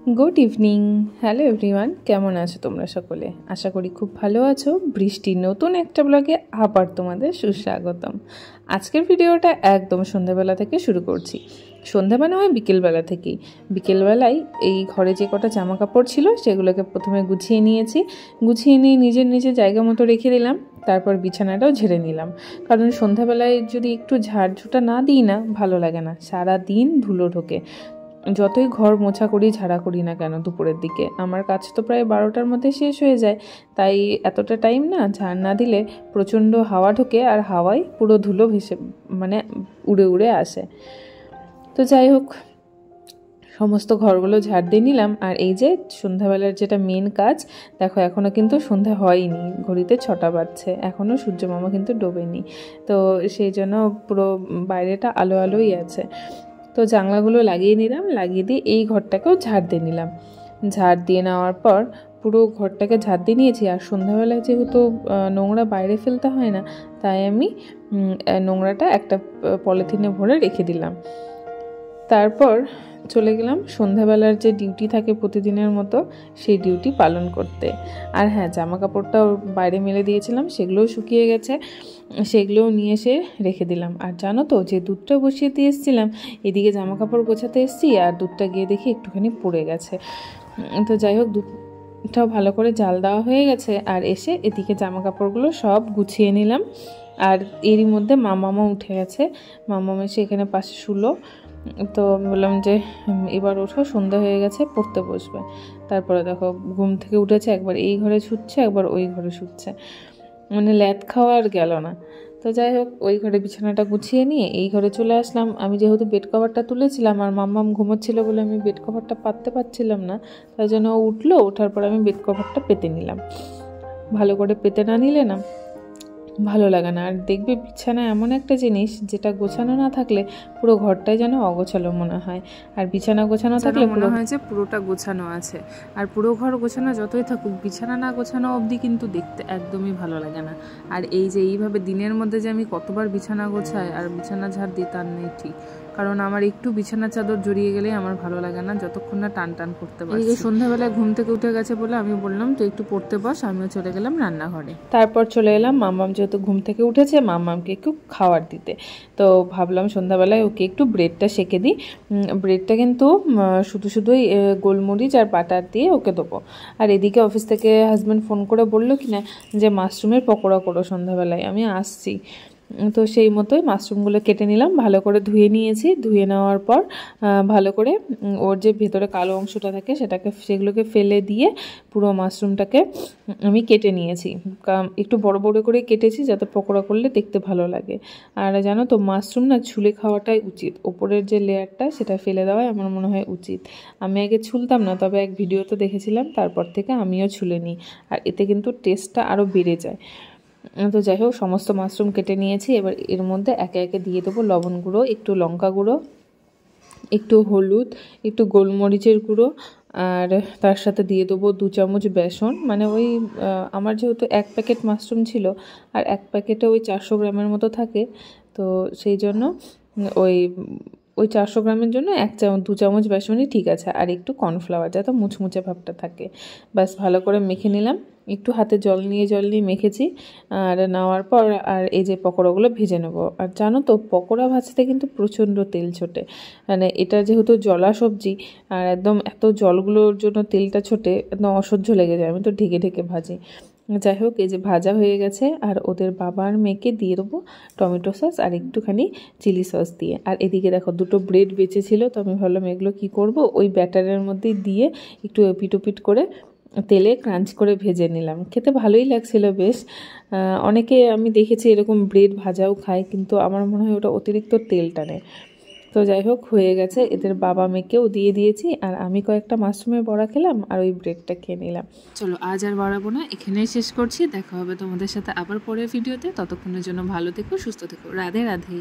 Good evening hello everyone केमन आछो तोमरा सकले आशा करी खूब भालो आछो। बृष्टि नतून एकटा ब्लगे आबार तोमादेर सुस्वागतम। आजकेर भिडियोटा एकदम सन्ध्याबेला थेके शुरू करछि। सन्ধ্যা মানে হয় বিকেলবেলা থেকেই। বিকেলবেলায় এই ঘরে যে কটা জামা কাপড় ছিল সেগুলোকে প্রথমে গুছিয়ে নিয়েছি। গুছিয়ে নিয়ে নিজের নিজের জায়গা মতো রেখে দিলাম। তারপর বিছানাটাও ঝেড়ে নিলাম, কারণ সন্ধ্যাবেলায় যদি একটু ঝাড়ঝুটা না দিই না ভালো লাগে না, সারা দিন ধুলো ঢোকে। যতই ঘর মোছা করি ঝাড়া করি না কেন দুপুরের দিকে আমার কাজ তো প্রায় 12টার মধ্যে শেষ হয়ে যায়, তাই এতটা টাইম না ঝাড় না দিলে প্রচণ্ড হাওয়া ঢোকে আর হাওয়ায় পুরো ধুলো ভেসে মানে উড়ে উড়ে আসে। তো যাই হোক সমস্ত ঘরগুলো ঝাড় দিয়ে নিলাম। আর এই যে সন্ধ্যাবেলার যেটা মেন কাজ, দেখো এখনও কিন্তু সন্ধ্যা হয়নি, ঘড়িতে 6টা বাজছে, এখনও সূর্যমামা কিন্তু ডোবেনি। তো সেই জন্য পুরো বাইরেটা আলো আলোই আছে। তো জানলাগুলো লাগিয়ে নিলাম, লাগিয়ে দিয়ে এই ঘরটাকেও ঝাড় দিয়ে নিলাম। ঝাড় দিয়ে নেওয়ার পর পুরো ঘরটাকে ঝাড় দিয়ে নিয়েছি। আর সন্ধ্যাবেলায় যেহেতু নোংরা বাইরে ফেলতে হয় না, তাই আমি নোংরাটা একটা পলিথিনে ভরে রেখে দিলাম। তারপর চলে গেলাম সন্ধ্যাবেলার যে ডিউটি থাকে প্রতিদিনের মতো সেই ডিউটি পালন করতে। আর হ্যাঁ, জামা কাপড়টাও বাইরে মেলে দিয়েছিলাম, সেগুলোও শুকিয়ে গেছে, সেগুলোও নিয়ে এসে রেখে দিলাম। আর জানো তো, যে দুধটা বসিয়ে দিয়ে এসেছিলাম, এদিকে জামা কাপড় গোছাতে এসেছি আর দুধটা গিয়ে দেখি একটুখানি পড়ে গেছে। তো যাই হোক দুধটাও ভালো করে জাল দেওয়া হয়ে গেছে। আর এসে এদিকে জামা কাপড়গুলো সব গুছিয়ে নিলাম। আর এরই মধ্যে মামামা উঠে গেছে, মামামা এসে এখানে পাশে শুলো। তো বললাম যে এবার ওঠো, সন্ধ্যা হয়ে গেছে, পড়তে বসবে। তারপরে দেখো ঘুম থেকে উঠেছে, একবার এই ঘরে ছুটছে একবার ওই ঘরে ছুটছে, মানে ল্যাদ খাওয়া আর গেল না। তো যাই হোক ওই ঘরে বিছানাটা গুছিয়ে নিয়ে এই ঘরে চলে আসলাম। আমি যেহেতু বেড কভারটা তুলেছিলাম আর মাম্মাম ঘুমোচ্ছিল বলে আমি বেড কভারটা পাততে পারছিলাম না, তাই জন্য ও উঠলো, ওঠার পর আমি বেড কভারটা পেতে নিলাম। ভালো করে পেতে না নিলে না ভালো লাগে না। আর দেখবে বিছানা এমন একটা জিনিস যেটা গোছানো না থাকলে পুরো ঘরটাই যেন অগোছালো মনে হয়, আর বিছানা গোছানো থাকলে মনে হয় যে পুরোটা গোছানো আছে। আর পুরো ঘর গোছানো যতই থাকুক, বিছানা না গোছানো অবধি কিন্তু দেখতে একদমই ভালো লাগে না। আর এই যে এইভাবে দিনের মধ্যে যে আমি কতবার বিছানা গোছাই আর বিছানা ঝাড় দিই তার নেই ঠিক, কারণ আমার একটু বিছানা চাদর জড়িয়ে গেলেই আমার ভালো লাগে না, যতক্ষণ না টান টান করতে পারি। এই সন্ধ্যাবেলায় ঘুম থেকে উঠে গেছে বলে আমি বললাম তো একটু পড়তে বস, আমিও চলে গেলাম রান্নাঘরে। তারপর চলে এলাম মাম্মাম যেহেতু ঘুম থেকে উঠেছে, মাম্মামকে একটু খাবার দিতে। তো ভাবলাম সন্ধ্যাবেলায় ওকে একটু ব্রেডটা সেঁকে দিই। ব্রেডটা কিন্তু শুধুই গোলমরিচ আর বাটার দিয়ে ওকে দেবো। আর এদিকে অফিস থেকে হাজব্যান্ড ফোন করে বললো কিনা যে মাশরুমের পকোড়া করো সন্ধ্যাবেলায়, আমি আসছি। তো সেই মতোই মাশরুমগুলো কেটে নিলাম, ভালো করে ধুয়ে নিয়েছি। ধুয়ে নেওয়ার পর ভালো করে ওর যে ভেতরে কালো অংশটা থাকে সেগুলোকে ফেলে দিয়ে পুরো মাশরুমটাকে আমি কেটে নিয়েছি। একটু বড় বড় করে কেটেছি যাতে পকোড়া করলে দেখতে ভালো লাগে। আর জানো তো, মাশরুম না ছুলে খাওয়াটাই উচিত, ওপরের যে লেয়ারটা সেটা ফেলে দেওয়াই আমার মনে হয় উচিত। আমি আগে ছুলতাম না, তবে এক ভিডিওতে দেখেছিলাম, তারপর থেকে আমিও ছুলে নিই। আর এতে কিন্তু টেস্টটা আরও বেড়ে যায়। তো যাই হোক সমস্ত মাশরুম কেটে নিয়েছি। এবার এর মধ্যে একে একে দিয়ে দেবো লবণ গুঁড়ো, একটু লঙ্কা গুঁড়ো, একটু হলুদ, একটু গোলমরিচের গুঁড়ো, আর তার সাথে দিয়ে দেবো 2 চামচ বেসন। মানে ওই আমার যেহেতু 1 প্যাকেট মাশরুম ছিল আর 1 প্যাকেটে ওই 400 গ্রামের মতো থাকে, তো সেই জন্য ওই 400 গ্রামের জন্য 2 চামচ বেসনই ঠিক আছে। আর একটু কর্নফ্লাওয়ার যাতে মুচমুচে ভাবটা থাকে, ব্যাস ভালো করে মেখে নিলাম। একটু হাতে জল নিয়ে মেখেছি। আর নেওয়ার পর আর এই যে পকোড়াগুলো ভেজে নেব। আর জানো তো, পকোড়া ভাজতে কিন্তু প্রচণ্ড তেল ছোটে, মানে এটা যেহেতু জলা সবজি আর একদম এত জলগুলোর জন্য তেলটা ছোটে, একদম অসহ্য লেগে যায়, আমি তো ঢেকে ঢেকে ভাজি। যাই হোক এই যে ভাজা হয়ে গেছে। আর ওদের বাবা আর মেয়েকে দিয়ে দেবো টমেটো সস আর একটুখানি চিলি সস দিয়ে। আর এদিকে দেখো 2টো ব্রেড বেঁচেছিলো, তো আমি ভাবলাম এগুলো কী করব, ওই ব্যাটারের মধ্যে দিয়ে একটু এপিট ওপিট করে তেলে ক্রাঞ্চ করে ভেজে নিলাম। খেতে ভালোই লাগছিল বেশ। অনেকে আমি দেখেছি এরকম ব্রেড ভাজাও খায়, কিন্তু আমার মনে হয় ওটা অতিরিক্ত তেল টানে। তো যাই হোক হয়ে গেছে, এদের বাবা মেয়েকেও দিয়ে দিয়েছি। আর আমি কয়েকটা মাশরুমের বড়া খেলাম আর ওই ব্রেডটা খেয়ে নিলাম। চলো আজ আর বাড়াবো না, এখানেই শেষ করছি। দেখা হবে তোমাদের সাথে আবার পরের ভিডিওতে। ততক্ষণের জন্য ভালো থেকো, সুস্থ থেকো, রাধে রাধে।